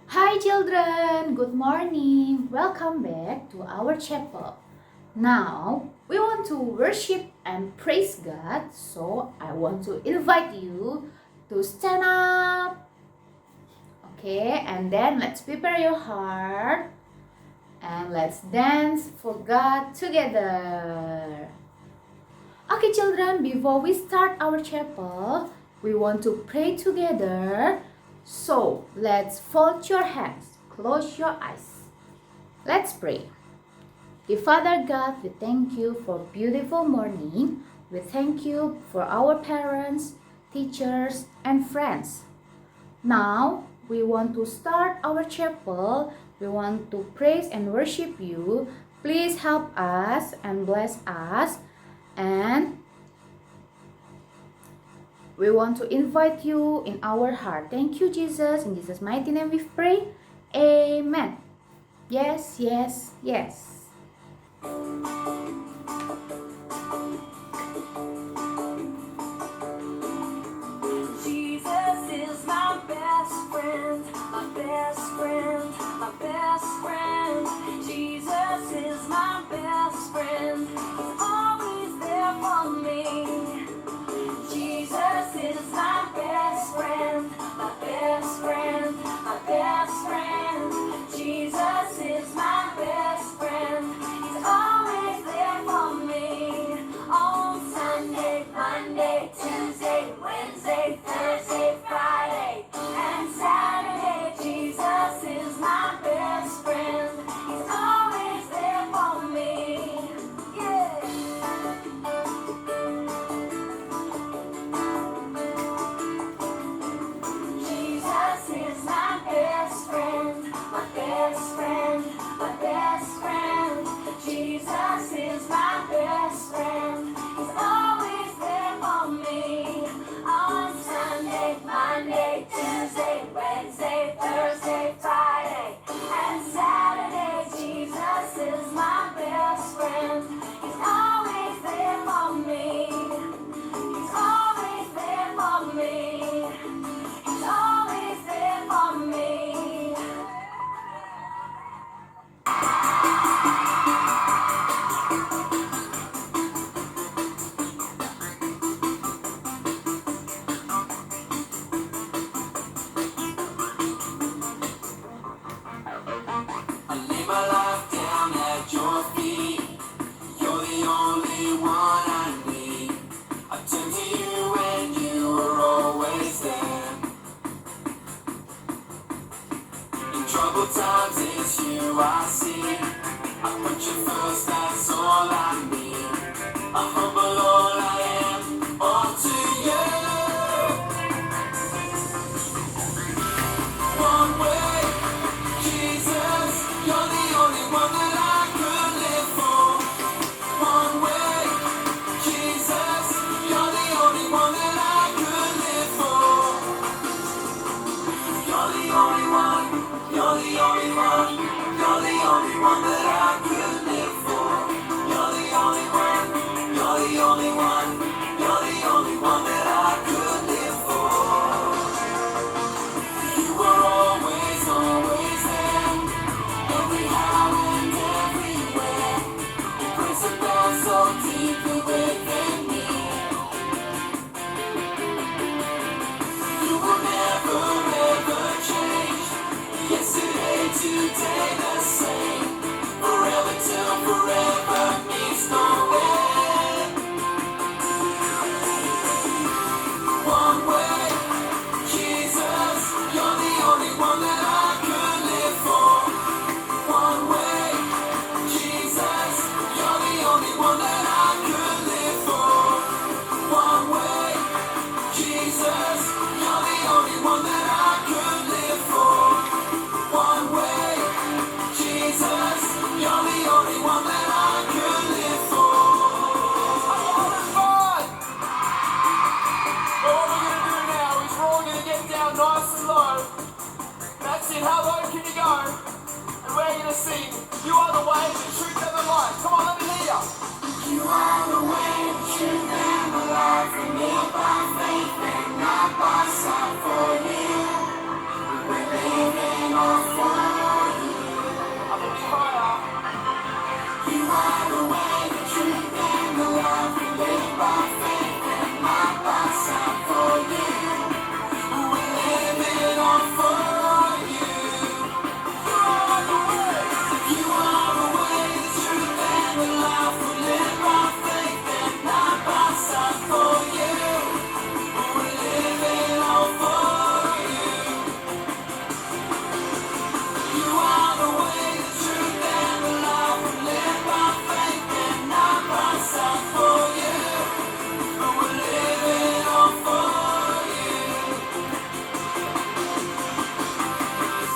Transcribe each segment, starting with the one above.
Hi children, good morning. Welcome back to our chapel. Now, we want to worship and praise God, so I want to invite you to stand up. Okay, and then let's prepare your heart and let's dance for God together. Okay children, before we start our chapel, we want to pray together. So, let's fold your hands, close your eyes. Let's pray. Dear Father God, we thank you for beautiful morning. We thank you for our parents, teachers, and friends. Now, we want to start our chapel. We want to praise and worship you. Please help us and bless us. And we want to invite you in our heart. Thank you, Jesus. In Jesus' mighty name we pray. Amen. Yes, yes, yes. Jesus is my best friend, my best friend, my best friend. Jesus is my best friend. He's always there for me. Jesus is my best friend, my best friend, my best friend. Jesus is my best friend. He's always there for me. On Sunday, Monday, Tuesday, Wednesday, Thursday, Friday, and Saturday. Jesus is my best friend. He's always there for me. Yeah. Jesus is my best friend, my best friend, my best friend. Jesus is my best friend. He's always there for me. On Sunday, Monday, Tuesday, Wednesday, Thursday, Friday, and Saturday. Jesus is my best friend. He's always there for me. He's always there for me. He's always there for me. I lay my life down at your feet. You're the only one I need. I turn to you and you are always there. In troubled times it's you I see. I put you first, that's all I need. I humble all I am, all to you. One way, Jesus, you're the only one that I could live for. One way, Jesus, you're the only one that I could live for. You're the only one, you're the only one, you're the only one that I could live for. You're the only one, you're the only one, you're the only one that I could live for. You were always, always there, every how and everywhere. Your grace abounds so deeply within me. You will never, ever change. Yesterday, today, the same. Forever till forever means no end. One way, Jesus, you're the only one that I could live for. One way, Jesus, you're the only one that I could live for. One way, Jesus, you're the only one that I could live for. One way, Jesus, you're the only one that I could live for. What we're gonna do now is we're all gonna get down nice and low. That's it, how low can you go? And we're gonna sing, you are the way, the truth and the life. Come on, let me hear you. You are the way, the truth and the life. We live by faith and not by sight. For you, we're living on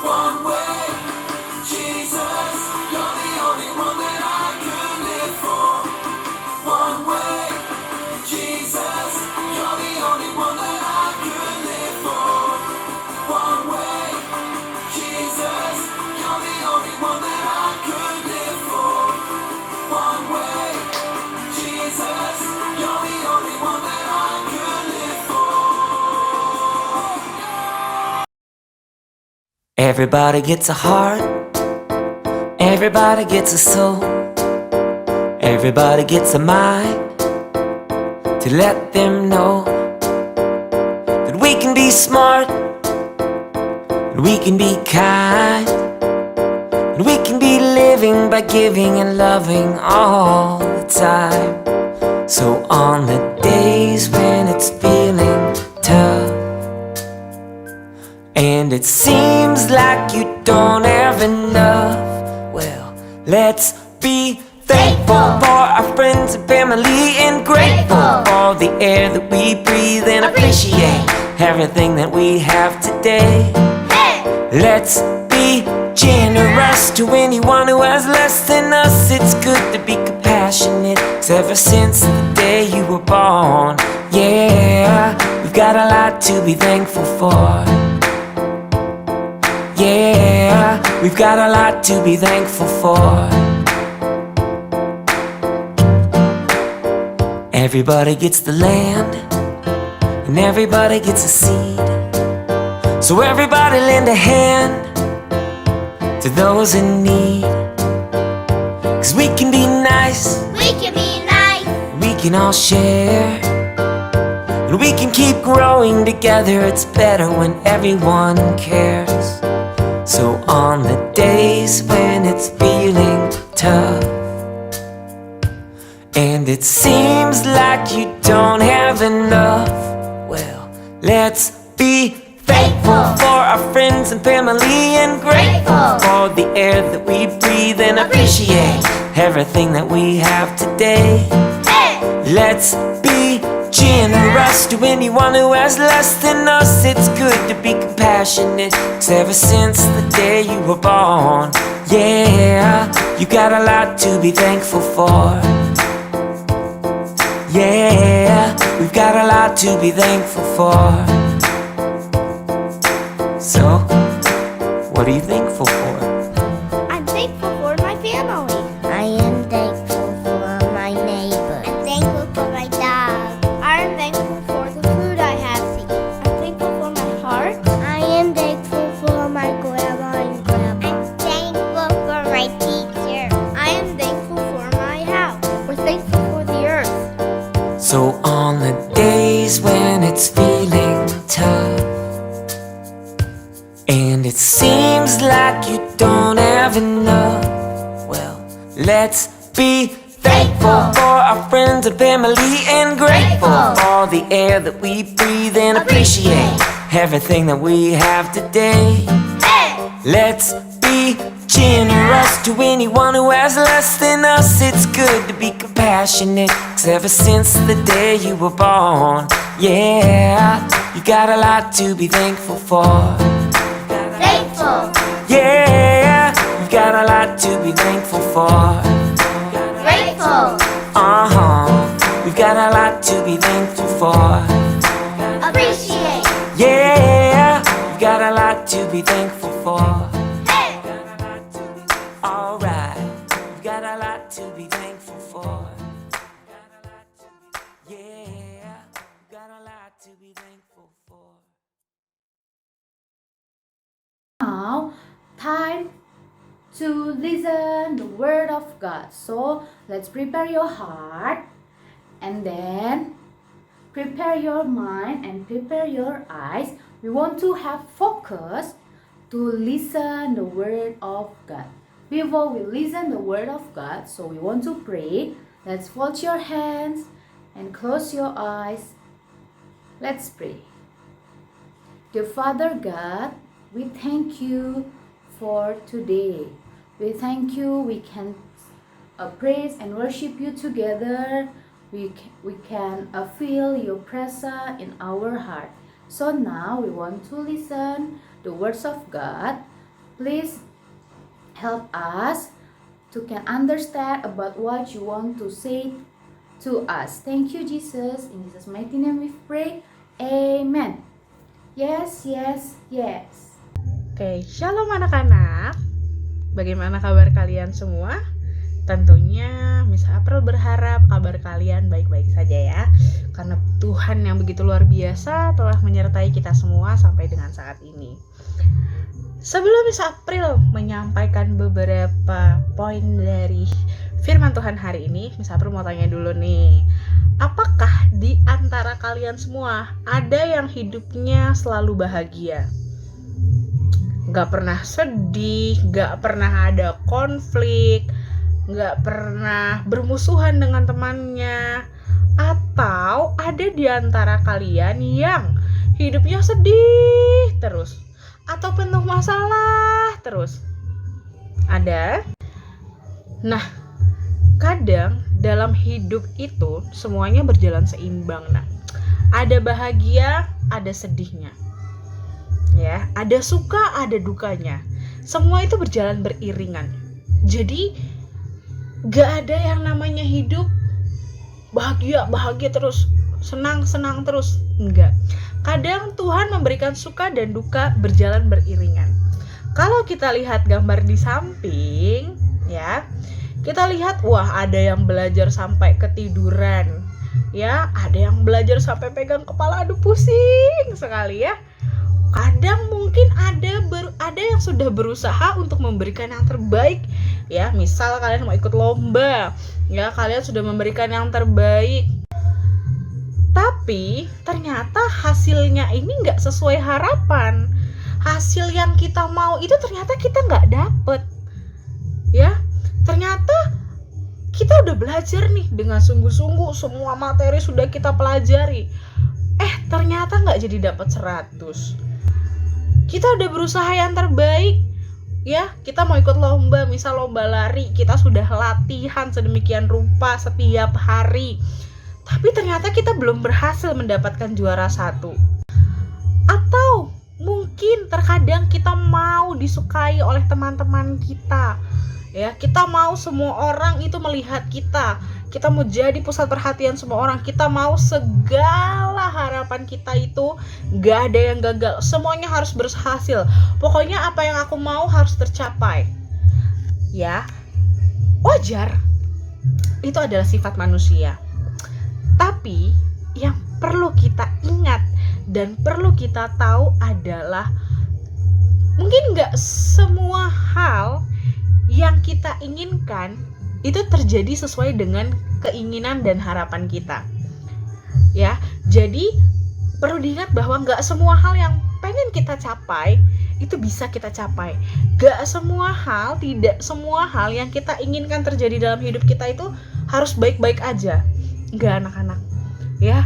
One way, Jesus, you're the only one that I could live for. One way, Jesus, you're the only one that I could live for. One way, Jesus, you're the only one that I could live for. One way, Jesus, you're the only one that I could live for. Everybody gets a heart, everybody gets a soul, everybody gets a mind to let them know that we can be smart, and we can be kind, and we can be living by giving and loving all the time. So on the days when it's feeling tough and it seems like you don't have enough, well, let's be thankful for our friends and family and grateful for the air that we breathe and appreciate everything that we have today. Let's be generous to anyone who has less than us. It's good to be compassionate, 'cause ever since the day you were born, yeah, we've got a lot to be thankful for. Yeah, we've got a lot to be thankful for. Everybody gets the land, and everybody gets a seed. So everybody lend a hand to those in need. 'Cause we can be nice, We can be nice. we can all share, and we can keep growing together. It's better when everyone cares. So on the days when it's feeling tough and it seems like you don't have enough, well, let's be thankful for our friends and family and grateful for the air that we breathe and appreciate everything that we have today. Let's be generous to anyone who has less than us. It's good to be compassionate, 'cause ever since the day you were born, yeah, you got a lot to be thankful for. Yeah, we've got a lot to be thankful for. So, what are you thankful for? I'm thankful for my family. I am thankful for my neighbor. I'm thankful for my dog. I'm thankful for the food I have to eat. I'm thankful for my heart. I am thankful for my grandma and grandpa. I'm thankful for my teacher. I am thankful for my house. We're thankful for the earth. So on the days when it's feeling tough and it seems like you don't have enough, well, let's be thankful for our friends and family and grateful for the air that we breathe and appreciate everything that we have today. Let's be generous to anyone who has less than us. It's good to be compassionate, 'cause ever since the day you were born, yeah, you got a lot to be thankful for. Thankful. Yeah, you got a lot to be thankful for. Grateful. We've got a lot to be thankful for. Appreciate. Yeah, we've got a lot to be thankful for. Hey. Alright, we've got a lot to be thankful for. Yeah, we've got a lot to be thankful for. Now, time to listen the word of God. So let's prepare your heart and then prepare your mind and prepare your eyes. We want to have focus to listen the word of God. Before we listen the word of God, so we want to pray. Let's fold your hands and close your eyes. Let's pray. Dear Father God, we thank you for today. We thank you we can praise and worship you together. We can feel your presence in our heart. So now we want to listen the words of God. Please help us to can understand about what you want to say to us. Thank you, Jesus. In Jesus' mighty name we pray. Amen. Yes, yes, yes. Oke, shalom anak-anak. Bagaimana kabar kalian semua? Tentunya Miss April berharap kabar kalian baik-baik saja ya. Karena Tuhan yang begitu luar biasa telah menyertai kita semua sampai dengan saat ini. Sebelum Miss April menyampaikan beberapa poin dari firman Tuhan hari ini, Miss April mau tanya dulu nih. Apakah di antara kalian semua ada yang hidupnya selalu bahagia? Gak pernah sedih, gak pernah ada konflik, gak pernah bermusuhan dengan temannya? Atau ada di antara kalian yang hidupnya sedih terus? Atau penuh masalah terus? Ada? Nah, kadang dalam hidup itu semuanya berjalan seimbang. Nah, ada bahagia, ada sedihnya. Ya, ada suka, ada dukanya. Semua itu berjalan beriringan. Jadi, gak ada yang namanya hidup bahagia terus, senang terus. Enggak. Kadang Tuhan memberikan suka dan duka berjalan beriringan. Kalau kita lihat gambar di samping, ya, kita lihat, wah, ada yang belajar sampai ketiduran, ya, ada yang belajar sampai pegang kepala, aduh pusing sekali ya. Kadang mungkin ada yang sudah berusaha untuk memberikan yang terbaik, ya, misal kalian mau ikut lomba, ya, kalian sudah memberikan yang terbaik, tapi ternyata hasilnya ini nggak sesuai harapan. Hasil yang kita mau itu ternyata kita nggak dapet, ya. Ternyata kita udah belajar nih dengan sungguh-sungguh, semua materi sudah kita pelajari. Ternyata nggak jadi dapat 100. Kita udah berusaha yang terbaik, ya. Kita mau ikut lomba, misal lomba lari, kita sudah latihan sedemikian rupa setiap hari. Tapi ternyata kita belum berhasil mendapatkan juara 1. Atau mungkin terkadang kita mau disukai oleh teman-teman kita. Ya, kita mau semua orang itu melihat kita. Kita mau jadi pusat perhatian semua orang. Kita mau segala harapan kita itu gak ada yang gagal. Semuanya harus berhasil. Pokoknya apa yang aku mau harus tercapai. Ya, wajar. Itu adalah sifat manusia. Tapi yang perlu kita ingat dan perlu kita tahu adalah mungkin gak semua hal yang kita inginkan itu terjadi sesuai dengan keinginan dan harapan kita, ya. Jadi perlu diingat bahwa gak semua hal yang pengen kita capai itu bisa kita capai. Tidak semua hal yang kita inginkan terjadi dalam hidup kita itu harus baik-baik aja. Gak, anak-anak, ya.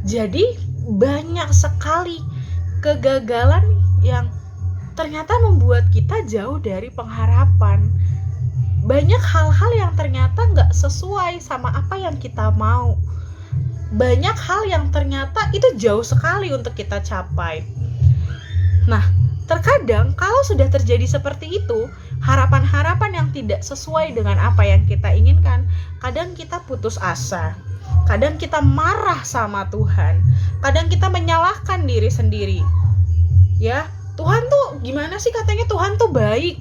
Jadi banyak sekali kegagalan yang ternyata membuat kita jauh dari pengharapan. Banyak hal-hal yang ternyata gak sesuai sama apa yang kita mau. Banyak hal yang ternyata itu jauh sekali untuk kita capai. Nah, terkadang kalau sudah terjadi seperti itu, harapan-harapan yang tidak sesuai dengan apa yang kita inginkan, kadang kita putus asa. Kadang kita marah sama Tuhan. Kadang kita menyalahkan diri sendiri. Ya, Tuhan tuh gimana sih, katanya Tuhan tuh baik.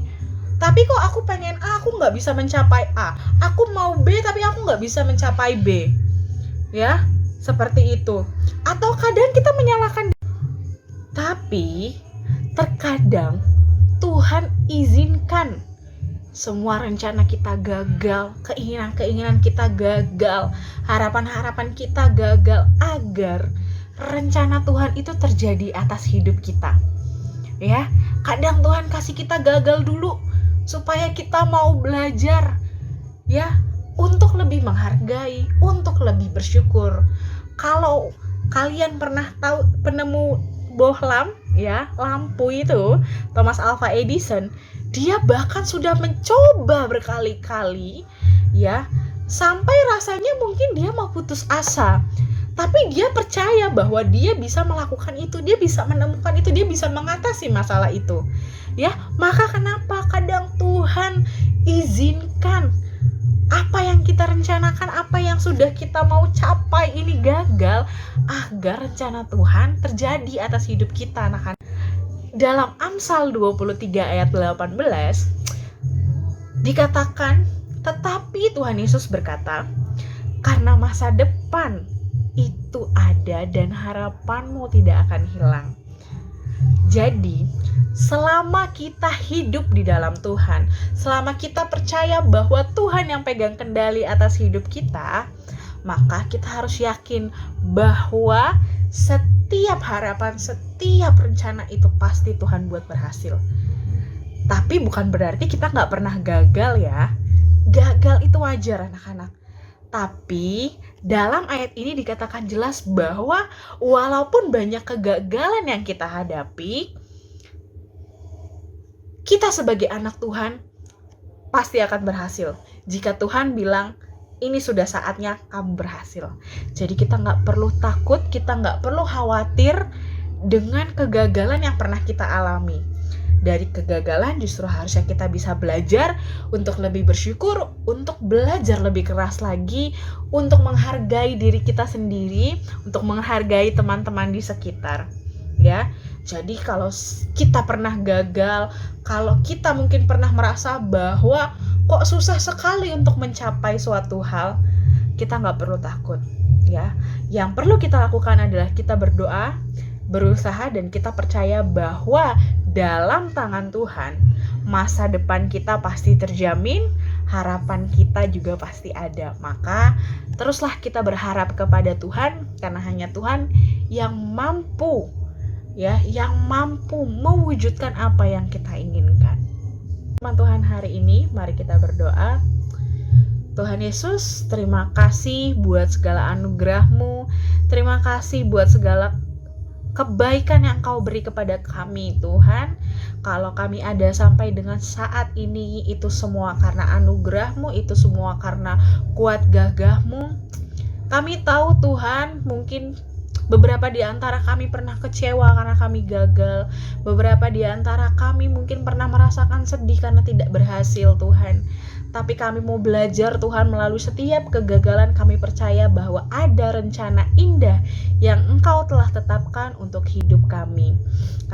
Tapi kok aku pengen A, aku gak bisa mencapai A. Aku mau B, tapi aku gak bisa mencapai B. Ya, seperti itu. Atau kadang kita menyalahkan. Tapi terkadang Tuhan izinkan semua rencana kita gagal, keinginan-keinginan kita gagal, harapan-harapan kita gagal, agar rencana Tuhan itu terjadi atas hidup kita. Ya, kadang Tuhan kasih kita gagal dulu supaya kita mau belajar, ya, untuk lebih menghargai, untuk lebih bersyukur. Kalau kalian pernah tahu penemu bohlam, ya, lampu itu, Thomas Alva Edison, dia bahkan sudah mencoba berkali-kali, ya, sampai rasanya mungkin dia mau putus asa. Tapi dia percaya bahwa dia bisa melakukan itu, dia bisa menemukan itu, dia bisa mengatasi masalah itu. Ya, maka kenapa kadang Tuhan izinkan apa yang kita rencanakan, apa yang sudah kita mau capai ini gagal, agar rencana Tuhan terjadi atas hidup kita, anak-anak. Dalam Amsal 23 ayat 18 dikatakan, tetapi Tuhan Yesus berkata, karena masa depan itu ada dan harapanmu tidak akan hilang. Jadi, selama kita hidup di dalam Tuhan, selama kita percaya bahwa Tuhan yang pegang kendali atas hidup kita, maka kita harus yakin bahwa setiap harapan, setiap rencana itu pasti Tuhan buat berhasil. Tapi bukan berarti kita gak pernah gagal ya. Gagal itu wajar, anak-anak. Tapi dalam ayat ini dikatakan jelas bahwa walaupun banyak kegagalan yang kita hadapi, kita sebagai anak Tuhan pasti akan berhasil. Jika Tuhan bilang, ini sudah saatnya kamu berhasil. Jadi kita gak perlu takut, kita gak perlu khawatir dengan kegagalan yang pernah kita alami. Dari kegagalan justru harusnya kita bisa belajar untuk lebih bersyukur, untuk belajar lebih keras lagi, untuk menghargai diri kita sendiri, untuk menghargai teman-teman di sekitar. Ya, jadi kalau kita pernah gagal, kalau kita mungkin pernah merasa bahwa kok susah sekali untuk mencapai suatu hal, kita nggak perlu takut. Ya, yang perlu kita lakukan adalah kita berdoa, berusaha, dan kita percaya bahwa dalam tangan Tuhan masa depan kita pasti terjamin, harapan kita juga pasti ada. Maka teruslah kita berharap kepada Tuhan, karena hanya Tuhan yang mampu, ya, yang mampu mewujudkan apa yang kita inginkan. Firman Tuhan hari ini, mari kita berdoa. Tuhan Yesus, terima kasih buat segala anugerah-Mu, terima kasih buat segala kebaikan yang Kau beri kepada kami, Tuhan. Kalau kami ada sampai dengan saat ini, itu semua karena anugerah-Mu, itu semua karena kuat gagah-Mu. Kami tahu Tuhan, mungkin beberapa di antara kami pernah kecewa karena kami gagal. Beberapa di antara kami mungkin pernah merasakan sedih karena tidak berhasil, Tuhan. Tapi kami mau belajar, Tuhan, melalui setiap kegagalan kami percaya bahwa ada rencana indah yang Engkau telah tetapkan untuk hidup kami.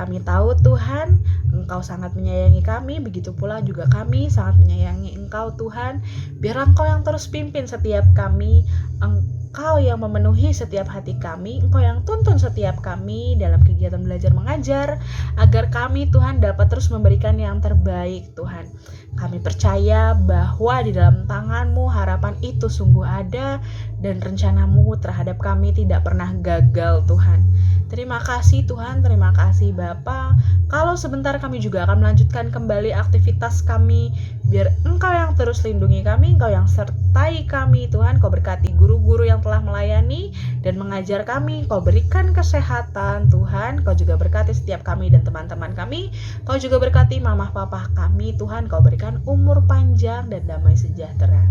Kami tahu, Tuhan, Engkau sangat menyayangi kami, begitu pula juga kami sangat menyayangi Engkau, Tuhan. Biar Engkau yang terus pimpin setiap kami, Engkau yang memenuhi setiap hati kami, Engkau yang tuntun setiap kami dalam kegiatan belajar mengajar, agar kami, Tuhan, dapat terus memberikan yang terbaik, Tuhan. Kami percaya bahwa di dalam tangan-Mu harapan itu sungguh ada, dan rencana-Mu terhadap kami tidak pernah gagal, Tuhan. Terima kasih Tuhan, terima kasih Bapa. Kalau sebentar kami juga akan melanjutkan kembali aktivitas kami, biar Engkau yang terus lindungi kami, Engkau yang sertai kami, Tuhan. Kau berkati guru-guru yang telah melayani dan mengajar kami, Kau berikan kesehatan, Tuhan. Kau juga berkati setiap kami dan teman-teman kami. Kau juga berkati mamah papa kami, Tuhan. Kau berikan umur panjang dan damai sejahtera.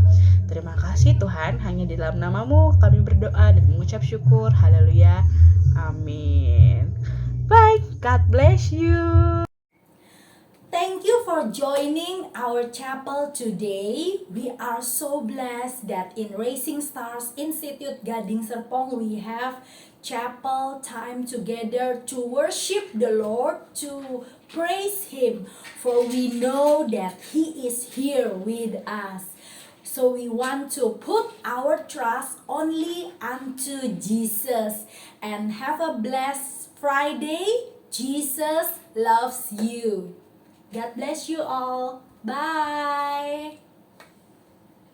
Terima kasih Tuhan, hanya di dalam nama-Mu kami berdoa dan mengucap syukur. Haleluya. Amin. Bye. God bless you. Thank you for joining our chapel today. We are so blessed that in Racing Stars Institute Gading Serpong we have chapel time together to worship the Lord, to praise Him, for we know that He is here with us. So we want to put our trust only unto Jesus. And have a blessed Friday. Jesus loves you. God bless you all. Bye.